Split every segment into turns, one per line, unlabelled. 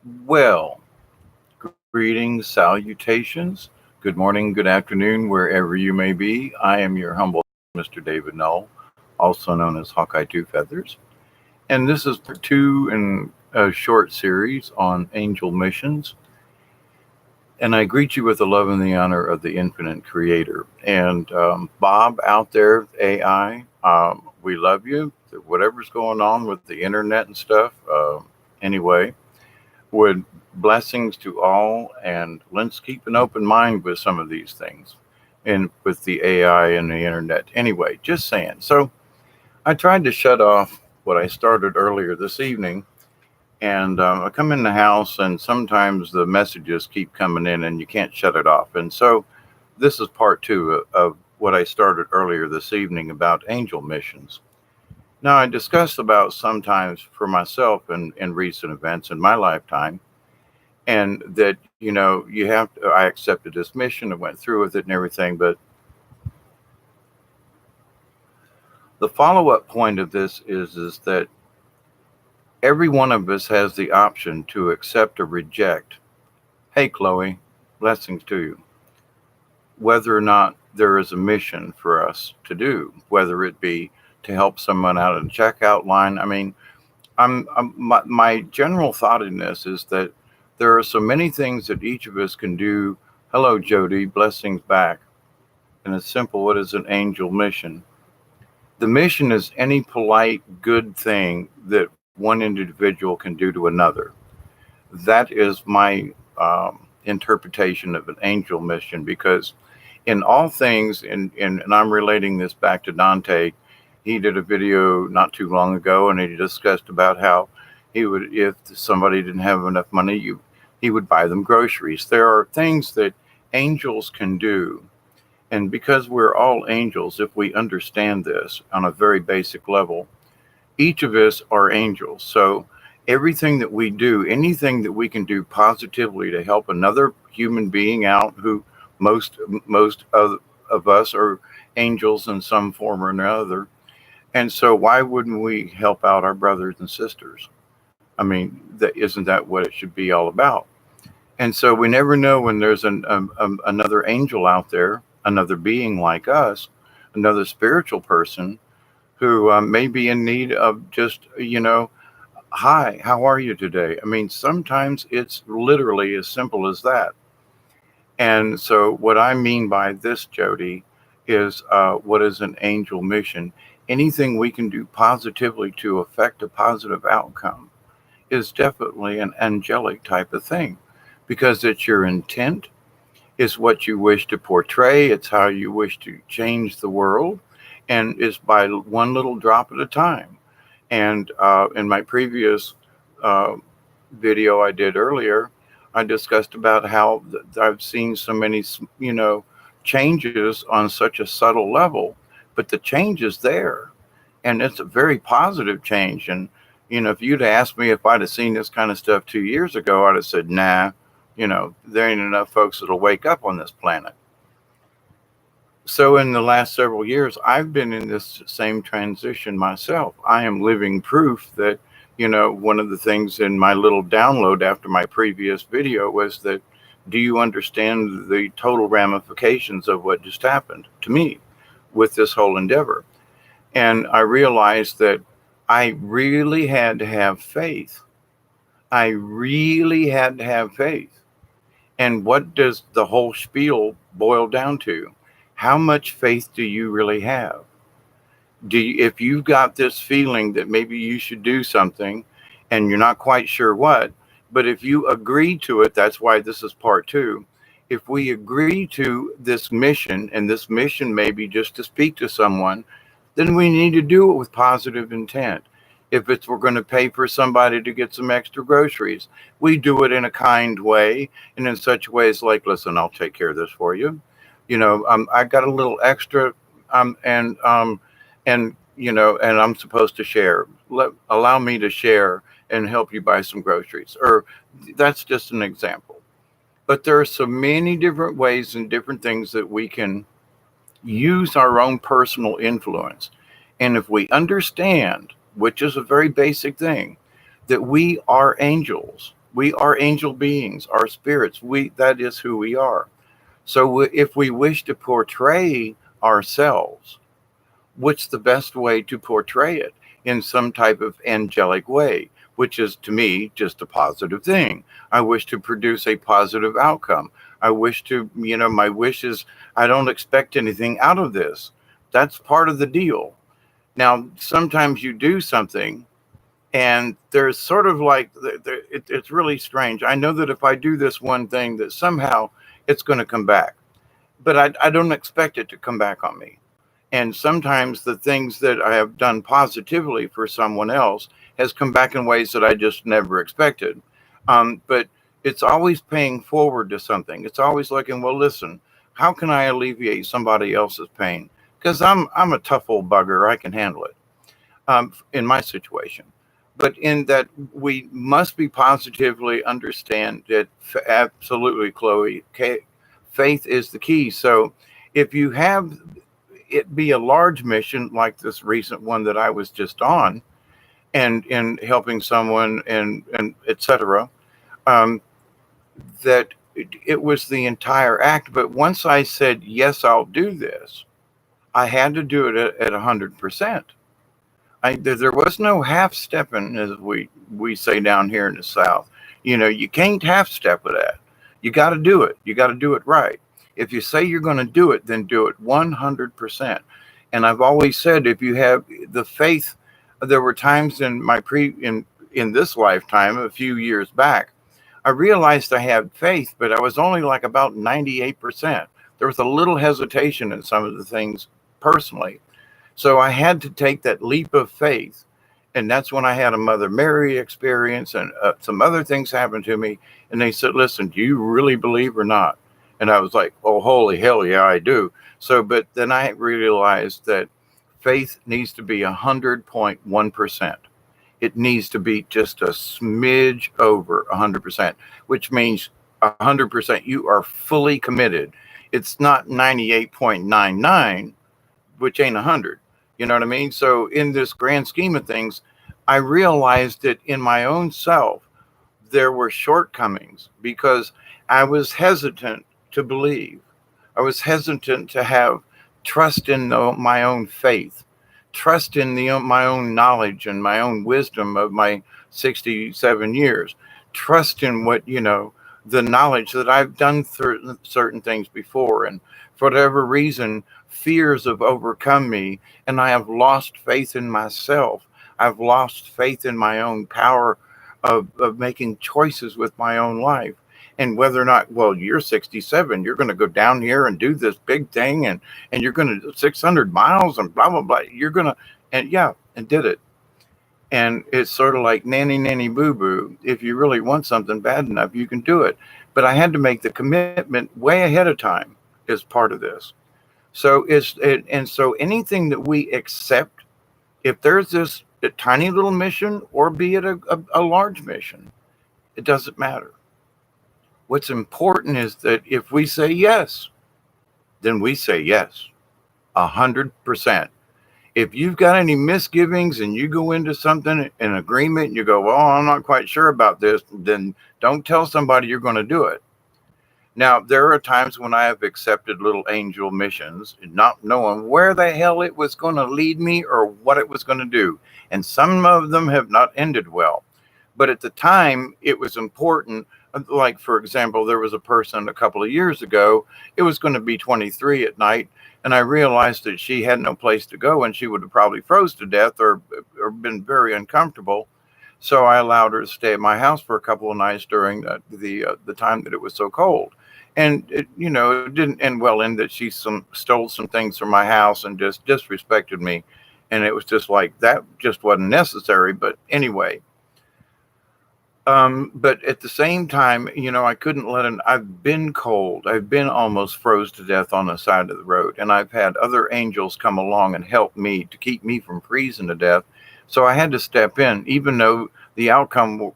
Well, greetings, salutations. Good morning, good afternoon, wherever you may be. I am your humble Mr. David Null, also known as Hawkeye Two Feathers. And this is part two in a short series on angel missions. And I greet you with the love and the honor of the infinite creator. And Bob out there, AI, we love you. Whatever's going on with the internet and stuff, anyway, would blessings to all, and let's keep an open mind with some of these things and with the AI and the internet. Anyway, just saying. So I tried to shut off what I started earlier this evening, and I come in the house, and sometimes the messages keep coming in, and you can't shut it off. And so this is part two of what I started earlier this evening about angel missions. Now, I discussed about sometimes for myself in recent events in my lifetime, and that you have to, I accepted this mission and went through with it and everything, but the follow-up point of this is that every one of us has the option to accept or reject. Hey Chloe, blessings to you. Whether or not there is a mission for us to do, whether it be to help someone out in the checkout line. I mean, my general thought in this is that there are so many things that each of us can do. Hello, Jody. Blessings back. And it's simple. What is an angel mission? The mission is any polite, good thing that one individual can do to another. That is my interpretation of an angel mission, because in all things, and I'm relating this back to Dante. He did a video not too long ago, and he discussed about how he would, if somebody didn't have enough money, he would buy them groceries. There are things that angels can do, and because we're all angels, if we understand this on a very basic level, each of us are angels. So everything that we do, anything that we can do positively to help another human being out, who most of us are angels in some form or another. And so why wouldn't we help out our brothers and sisters? I mean, isn't that what it should be all about? And so we never know when there's another angel out there, another being like us, another spiritual person who may be in need of just, hi, how are you today? I mean, sometimes it's literally as simple as that. And so, what I mean by this, Jody, is what is an angel mission? Anything we can do positively to affect a positive outcome is definitely an angelic type of thing, because it's your intent, it's what you wish to portray, it's how you wish to change the world, and it's by one little drop at a time. And in my previous uh, video I did earlier, I discussed about how I've seen so many, changes on such a subtle level, but the change is there, and it's a very positive change. And if you'd asked me if I'd have seen this kind of stuff 2 years ago, I'd have said, nah, there ain't enough folks that'll wake up on this planet. So in the last several years, I've been in this same transition myself. I am living proof that, one of the things in my little download after my previous video was that, do you understand the total ramifications of what just happened to me with this whole endeavor? And I realized that I really had to have faith. I really had to have faith. And what does the whole spiel boil down to? How much faith do you really have? If you've got this feeling that maybe you should do something and you're not quite sure what, but if you agree to it, that's why this is part two. If we agree to this mission, and this mission may be just to speak to someone, then we need to do it with positive intent. If it's we're going to pay for somebody to get some extra groceries, we do it in a kind way and in such ways like, listen, I'll take care of this for you. I got a little extra, and and I'm supposed to share. Allow me to share and help you buy some groceries. Or that's just an example. But there are so many different ways and different things that we can use our own personal influence. And if we understand, which is a very basic thing, that we are angels, We are angel beings, our spirits. That is who we are. So if we wish to portray ourselves, what's the best way to portray it? In some type of angelic way, which is to me just a positive thing. I wish to produce a positive outcome. I wish to, my wish is I don't expect anything out of this. That's part of the deal. Now, sometimes you do something and there's sort of like, it's really strange. I know that if I do this one thing, that somehow it's going to come back, but I don't expect it to come back on me. And sometimes the things that I have done positively for someone else has come back in ways that I just never expected. But it's always paying forward to something. It's always looking, well, listen, how can I alleviate somebody else's pain? Because I'm a tough old bugger. I can handle it in my situation. But in that, we must be positively understand that absolutely, Chloe, faith is the key. So if you have it be a large mission like this recent one that I was just on, and in helping someone and etc., that it was the entire act. But once I said yes, I'll do this, I had to do it at 100%. There was no half stepping, as we say down here in the South. You can't half step with that. You got to do it. You got to do it right. If you say you're going to do it, then do it 100%. And I've always said, if you have the faith, there were times in in this lifetime, a few years back, I realized I had faith, but I was only like about 98%. There was a little hesitation in some of the things personally. So I had to take that leap of faith. And that's when I had a Mother Mary experience, and some other things happened to me. And they said, listen, do you really believe or not? And I was like, oh, holy hell, yeah, I do. So, but then I realized that faith needs to be 100.1%. It needs to be just a smidge over 100%, which means 100%. You are fully committed. It's not 98.99, which ain't 100. You know what I mean? So in this grand scheme of things, I realized that in my own self, there were shortcomings because I was hesitant to believe. I was hesitant to have trust in my own faith, trust in my own knowledge and my own wisdom of my 67 years, trust in what, the knowledge that I've done certain things before. And for whatever reason, fears have overcome me, and I have lost faith in myself. I've lost faith in my own power of making choices with my own life. And whether or not, well, you're 67, you're going to go down here and do this big thing, and you're going to 600 miles and blah, blah, blah. You're going to, and did it. And it's sort of like nanny boo boo. If you really want something bad enough, you can do it. But I had to make the commitment way ahead of time as part of this. So so anything that we accept, if there's a tiny little mission, or be it a large mission, it doesn't matter. What's important is that if we say yes, then we say yes, 100%. If you've got any misgivings and you go into something, an agreement, and you go, well, I'm not quite sure about this, then don't tell somebody you're going to do it. Now, there are times when I have accepted little angel missions, not knowing where the hell it was going to lead me or what it was going to do. And some of them have not ended well. But at the time, it was important. Like, for example, there was a person a couple of years ago, it was going to be 23 at night. And I realized that she had no place to go, and she would have probably froze to death or been very uncomfortable. So I allowed her to stay at my house for a couple of nights during the time that it was so cold. And it didn't end well in that she stole some things from my house and just disrespected me. And it was just like, that just wasn't necessary. But anyway, but at the same time, I couldn't let it. I've been cold. I've been almost froze to death on the side of the road. And I've had other angels come along and help me to keep me from freezing to death. So I had to step in, even though the outcome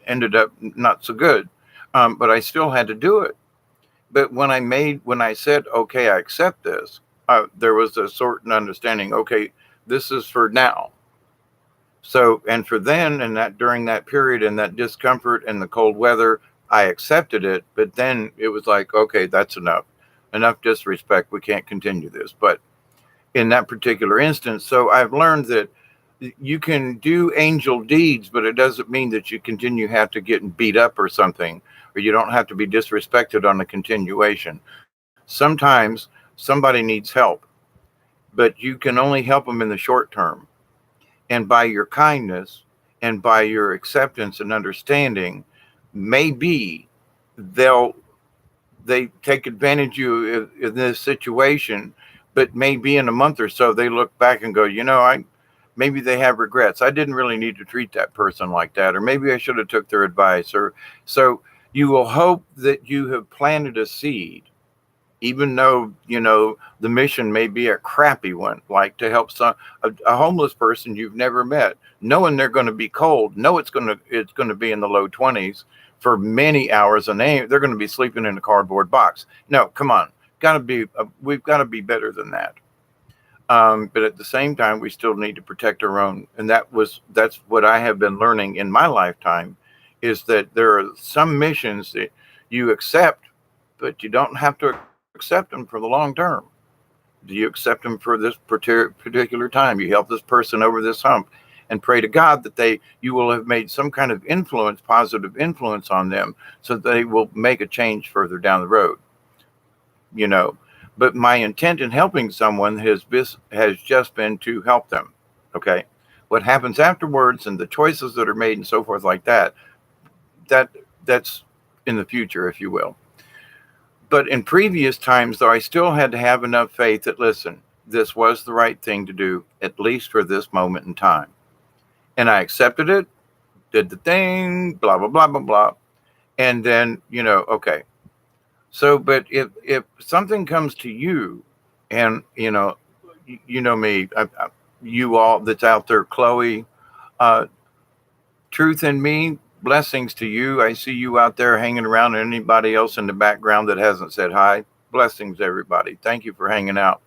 ended up not so good. But I still had to do it. But when I said, okay, I accept this, there was a certain understanding. Okay, this is for now. So, and for then, and that during that period and that discomfort and the cold weather, I accepted it. But then it was like, okay, that's enough. Enough disrespect. We can't continue this. But in that particular instance, so I've learned that you can do angel deeds, but it doesn't mean that you continue have to get beat up or something, or you don't have to be disrespected on the continuation. Sometimes somebody needs help, but you can only help them in the short term. And by your kindness and by your acceptance and understanding, maybe they'll they take advantage of you in this situation, but maybe in a month or so they look back and go, I maybe they have regrets. I didn't really need to treat that person like that, or maybe I should have took their advice. Or so you will hope that you have planted a seed, even though the mission may be a crappy one, like to help a homeless person you've never met, knowing they're going to be cold, know it's going to be in the low 20s for many hours, and they're going to be sleeping in a cardboard box. No, come on, we've got to be better than that. But at the same time, we still need to protect our own, and that's what I have been learning in my lifetime, is that there are some missions that you accept, but you don't have to accept them for the long term. Do you accept them for this particular time? You help this person over this hump, and pray to God that you will have made some kind of influence, positive influence on them, so that they will make a change further down the road. You know, but my intent in helping someone has just been to help them. Okay, what happens afterwards and the choices that are made and so forth like that that's in the future, if you will. But in previous times, though, I still had to have enough faith that, listen, this was the right thing to do, at least for this moment in time. And I accepted it, did the thing, blah, blah, blah, blah, blah. And then, okay. So, but if something comes to you, and, you know me, you all that's out there, Chloe, uh, truth in me, blessings to you. I see you out there hanging around, and anybody else in the background that hasn't said hi. Blessings, everybody. Thank you for hanging out.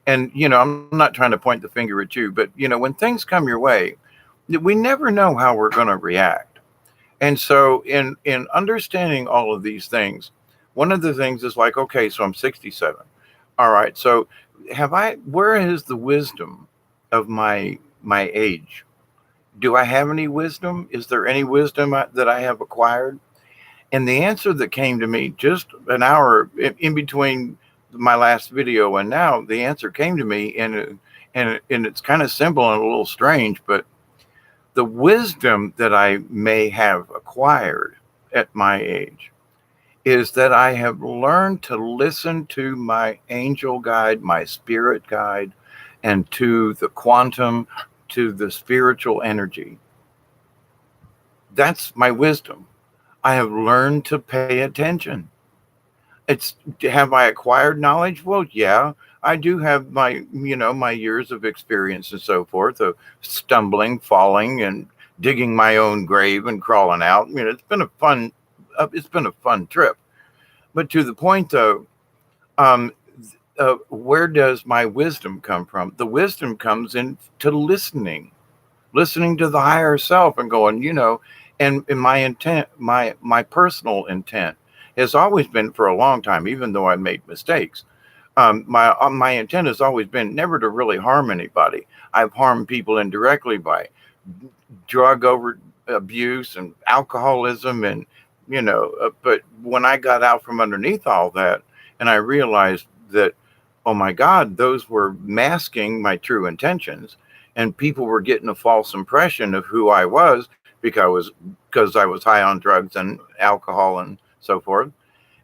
And, I'm not trying to point the finger at you, but, when things come your way, we never know how we're going to react. And so in understanding all of these things, one of the things is like, okay, so I'm 67. All right. So where is the wisdom of my age? Do I have any wisdom? Is there any wisdom that I have acquired? And the answer that came to me just an hour in between my last video and now, the answer came to me, and it's kind of simple and a little strange, but the wisdom that I may have acquired at my age is that I have learned to listen to my angel guide, my spirit guide, and to the quantum, to the spiritual energy. That's my wisdom. I have learned to pay attention. Have I acquired knowledge? Well, yeah, I do have my years of experience and so forth of stumbling, falling, and digging my own grave and crawling out. It's been a fun trip. But to the point though, where does my wisdom come from? The wisdom comes in to listening to the higher self and going, and in my intent, my personal intent has always been for a long time, even though I made mistakes. My intent has always been never to really harm anybody. I've harmed people indirectly by drug over abuse and alcoholism, and but when I got out from underneath all that, and I realized that, oh my God, those were masking my true intentions, and people were getting a false impression of who I was because I was high on drugs and alcohol and so forth.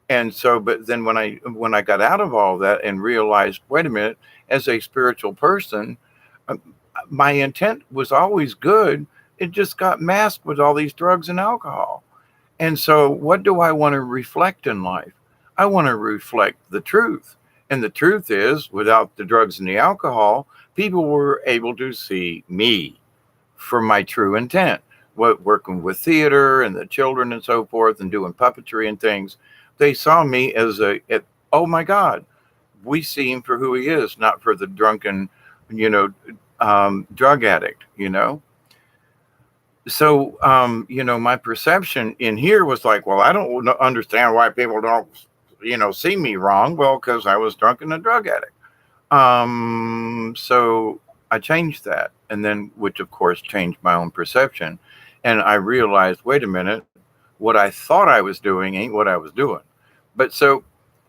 And so, but then when I got out of all that and realized, wait a minute, as a spiritual person, uh, my intent was always good. It just got masked with all these drugs and alcohol. And so, what do I want to reflect in life? I want to reflect the truth. And the truth is, without the drugs and the alcohol, people were able to see me for my true intent. Working with theater and the children and so forth, and doing puppetry and things, they saw me as oh my God, we see him for who he is, not for the drunken, drug addict. So, my perception in here was like, well, I don't understand why people don't, see me wrong. Well, because I was drunk and a drug addict. So I changed that, and then, which of course changed my own perception. And I realized, wait a minute, what I thought I was doing ain't what I was doing. But so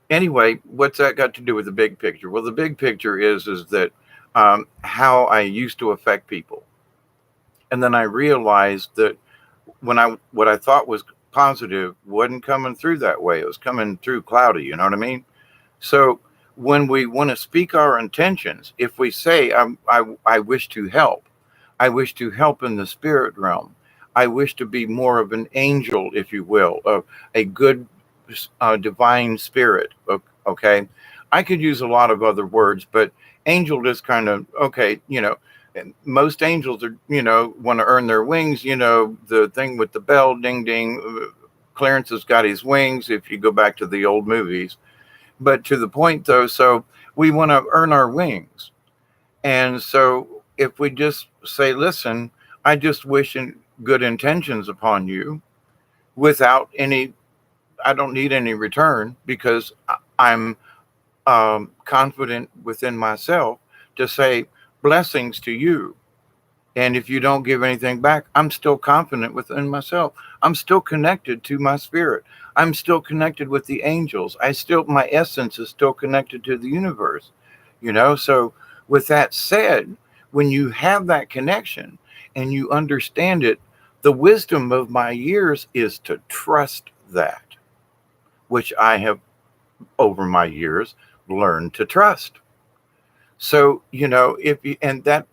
anyway, what's that got to do with the big picture? Well, the big picture is that how I used to affect people. And then I realized that what I thought was positive wasn't coming through that way. It was coming through cloudy, you know what I mean? So when we want to speak our intentions, if we say, I wish to help, I wish to help in the spirit realm, I wish to be more of an angel, if you will, of a good divine spirit. Okay. I could use a lot of other words, but angel just kind of, okay, and most angels are, want to earn their wings, the thing with the bell, ding, ding. Clarence has got his wings if you go back to the old movies. But to the point, though, so we want to earn our wings. And so if we just say, listen, I just wish good intentions upon you without any, I don't need any return because I'm confident within myself to say blessings to you. And if you don't give anything back, I'm still confident within myself. I'm still connected to my spirit. I'm still connected with the angels. My essence is still connected to the universe, So, with that said, when you have that connection and you understand it, the wisdom of my years is to trust that, which I have over my years learned to trust. So, if you, and that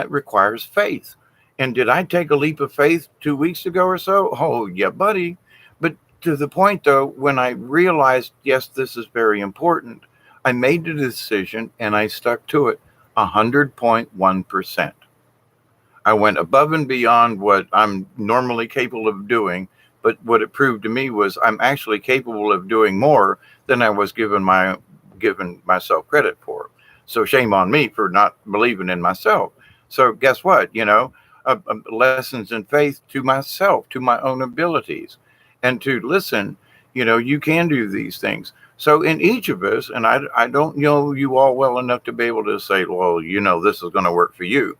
requires faith. And did I take a leap of faith 2 weeks ago or so? Oh, yeah, buddy. But to the point though, when I realized, yes, this is very important, I made the decision and I stuck to it 100.1%. I went above and beyond what I'm normally capable of doing. But what it proved to me was I'm actually capable of doing more than I was given myself credit for. So shame on me for not believing in myself. So guess what? Lessons in faith to myself, to my own abilities, and to listen. You can do these things. So in each of us, and I don't know you all well enough to be able to say, well, this is going to work for you.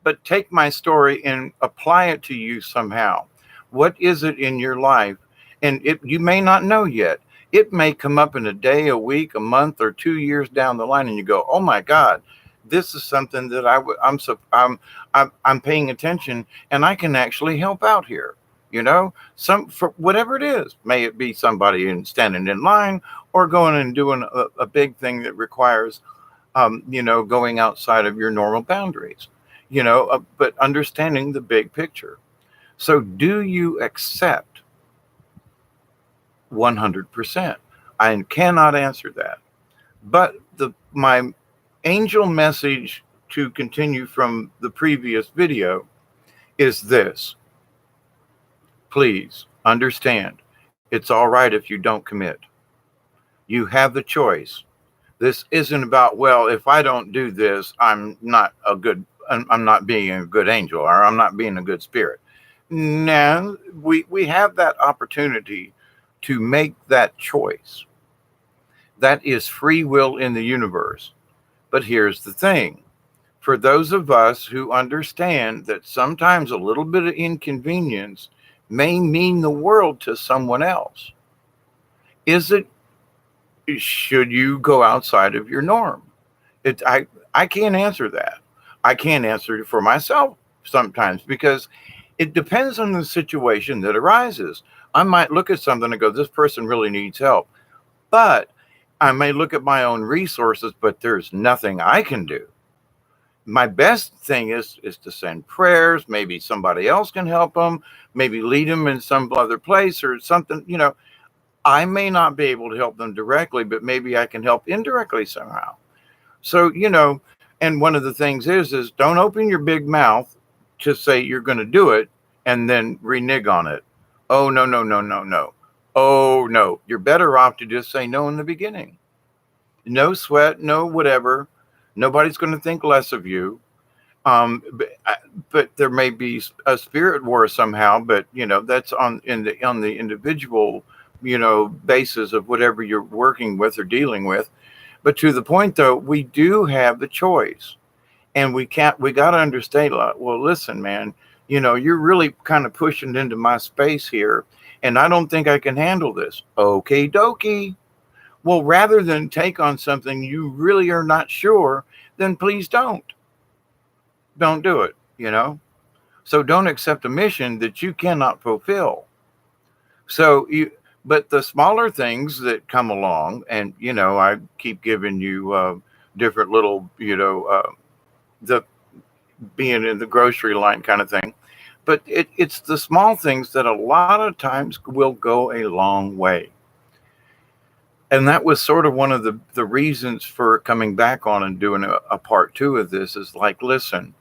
But take my story and apply it to you somehow. What is it in your life? And you may not know yet. It may come up in a day, a week, a month, or 2 years down the line, and you go, "Oh my God, this is something that I'm paying attention, and I can actually help out here." Some for whatever it is. May it be somebody standing in line, or going and doing a big thing that requires, going outside of your normal boundaries. But understanding the big picture. So, do you accept 100%? I cannot answer that. But my angel message to continue from the previous video is this. Please understand, it's all right if you don't commit. You have the choice. This isn't about, well, if I don't do this, I'm not being a good angel, or I'm not being a good spirit. No, we have that opportunity to make that choice. That is free will in the universe. But here's the thing. For those of us who understand that sometimes a little bit of inconvenience may mean the world to someone else, should you go outside of your norm? I can't answer that. I can't answer it for myself sometimes because it depends on the situation that arises. I might look at something and go, this person really needs help. But I may look at my own resources, but there's nothing I can do. My best thing is to send prayers. Maybe somebody else can help them. Maybe lead them in some other place or something. I may not be able to help them directly, but maybe I can help indirectly somehow. So, and one of the things is don't open your big mouth to say you're going to do it and then renege on it. Oh, no, no, no, no, no. Oh, no. You're better off to just say no in the beginning. No sweat, no whatever. Nobody's going to think less of you. But there may be a spirit war somehow, but that's on the individual, basis of whatever you're working with or dealing with. But to the point though, we do have the choice, and we got to understand, like, well, listen, man, you're really kind of pushing into my space here, and I don't think I can handle this. Okay, dokie. Well, rather than take on something you really are not sure, then please don't do it. So don't accept a mission that you cannot fulfill. But the smaller things that come along, and I keep giving you different little, the being in the grocery line kind of thing. But it's the small things that a lot of times will go a long way. And that was sort of one of the reasons for coming back on and doing a part two of this, is like, listen,